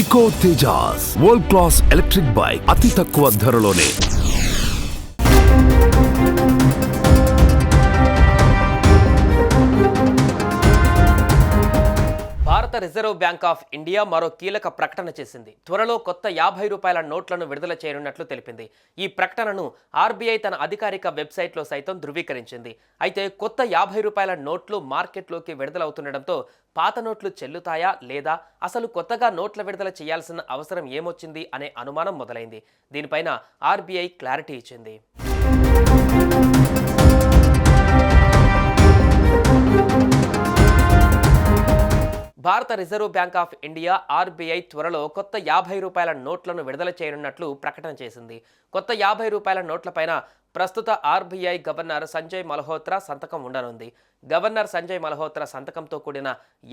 Eco Tejas world class electric bike అతి తక్కువ ధరలోనే. భారత రిజర్వ్ బ్యాంక్ ఆఫ్ ఇండియా మరో కీలక ప్రకటన చేసింది. త్వరలో కొత్త 50 రూపాయల నోట్లను విడుదల చేయనున్నట్లు తెలిపింది. ఈ ప్రకటనను ఆర్బీఐ తన అధికారిక వెబ్సైట్లో సైతం ధృవీకరించింది. అయితే కొత్త 50 రూపాయల నోట్లు మార్కెట్లోకి విడుదలవుతుండటంతో పాత నోట్లు చెల్లుతాయా లేదా, అసలు కొత్తగా నోట్ల విడుదల చేయాల్సిన అవసరం ఏమొచ్చింది అనే అనుమానం మొదలైంది. దీనిపైన ఆర్బీఐ క్లారిటీ ఇచ్చింది. భారత reserve bank of India RBI త్వరలో కొత్త 50 రూపాయల నోట్లను విడుదల చేయనున్నట్లు ప్రకటన చేసింది. కొత్త 50 రూపాయల నోట్లపైన ప్రస్తుత ఆర్బీఐ గవర్నర్ సంజయ్ మల్హోత్రా సంతకం ఉండనుంది. గవర్నర్ సంజయ్ మల్హోత్రా సంతకంతో కూడిన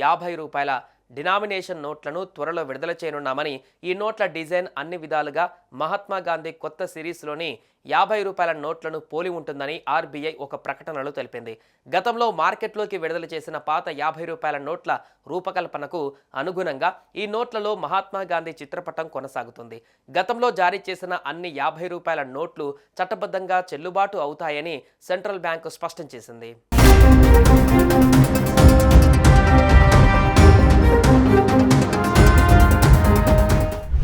50 రూపాయల డినామినేషన్ నోట్లను త్వరలో విడుదల చేయనున్నామని, ఈ నోట్ల డిజైన్ అన్ని విధాలుగా మహాత్మా గాంధీ కొత్త సిరీస్లోని 50 రూపాయల నోట్లను పోలి ఉంటుందని ఆర్బీఐ ఒక ప్రకటనలో తెలిపింది. గతంలో మార్కెట్లోకి విడుదల చేసిన పాత 50 రూపాయల నోట్ల రూపకల్పనకు అనుగుణంగా ఈ నోట్లలో మహాత్మా గాంధీ చిత్రపటం కొనసాగుతుంది. గతంలో జారీ చేసిన అన్ని 50 రూపాయల నోట్లు చట్టబద్ధంగా చెల్లుబాటు అవుతాయని సెంట్రల్ బ్యాంకు స్పష్టం చేసింది.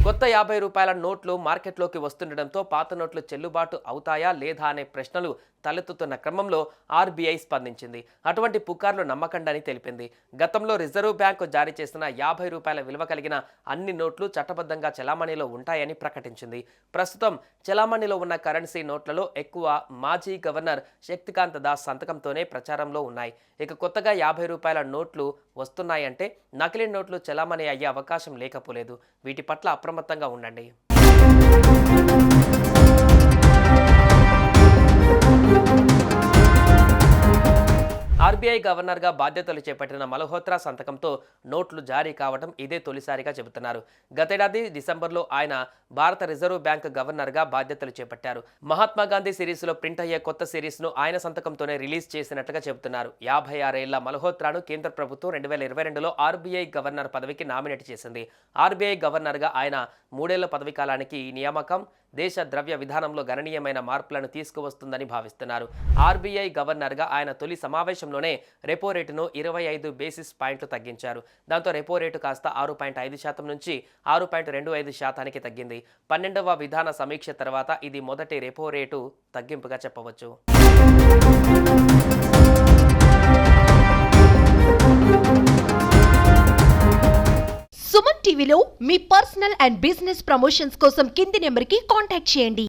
కొత్త 50 రూపాయల నోట్లు మార్కెట్లోకి వస్తుండటంతో పాత నోట్లు చెల్లుబాటు అవుతాయా లేదా అనే ప్రశ్నలు తలెత్తుతున్న క్రమంలో ఆర్బీఐ స్పందించింది. అటువంటి పుకార్లు నమ్మకండని తెలిపింది. గతంలో రిజర్వ్ బ్యాంకు జారీ చేసిన 50 రూపాయల విలువ కలిగిన అన్ని నోట్లు చట్టబద్ధంగా చెలామణిలో ఉంటాయని ప్రకటించింది. ప్రస్తుతం చెలామణిలో ఉన్న కరెన్సీ నోట్లలో ఎక్కువ మాజీ గవర్నర్ శక్తికాంత దాస్ సంతకంతోనే ప్రచారంలో ఉన్నాయి. ఇక కొత్తగా 50 రూపాయల నోట్లు వస్తున్నాయంటే నకిలీ నోట్లు చెలామణి అయ్యే అవకాశం లేకపోలేదు. వీటి పట్ల అప్రమత్తంగా ఉండండి. ఆర్బీఐ గవర్నర్గా బాధ్యతలు చేపట్టిన మల్హోత్రా సంతకంతో నోట్లు జారీ కావడం ఇదే తొలిసారిగా చెబుతున్నారు. గతేడాది డిసెంబర్లో ఆయన భారత రిజర్వ్ బ్యాంక్ గవర్నర్గా బాధ్యతలు చేపట్టారు. మహాత్మా గాంధీ సిరీస్లో ప్రింట్ అయ్యే కొత్త సిరీస్ను ఆయన సంతకంతోనే రిలీజ్ చేసినట్లుగా చెబుతున్నారు. 56 ఏళ్ల మల్హోత్రాను కేంద్ర ప్రభుత్వం 2022లో ఆర్బీఐ గవర్నర్ పదవికి నామినేట్ చేసింది. ఆర్బీఐ గవర్నర్గా ఆయన 3 ఏళ్ల పదవీ కాలానికి ఈ నియామకం దేశ ద్రవ్య విధానంలో గణనీయమైన మార్పులను తీసుకువస్తుందని భావిస్తున్నారు. ఆర్బీఐ గవర్నర్గా ఆయన తొలి సమావేశంలోనే రెపో రేటును 25 బేసిస్ పాయింట్లు తగ్గించారు. దాంతో రెపో రేటు కాస్త 6.5% నుంచి 6.25% తగ్గింది. 12వ విధాన సమీక్ష తర్వాత ఇది మొదటి రెపో రేటు తగ్గింపుగా చెప్పవచ్చు. సుమన్ టీవీలో మీ పర్సనల్ అండ్ బిజినెస్ ప్రమోషన్స్ కోసం కింది నెంబర్కి కాంటాక్ట్ చేయండి.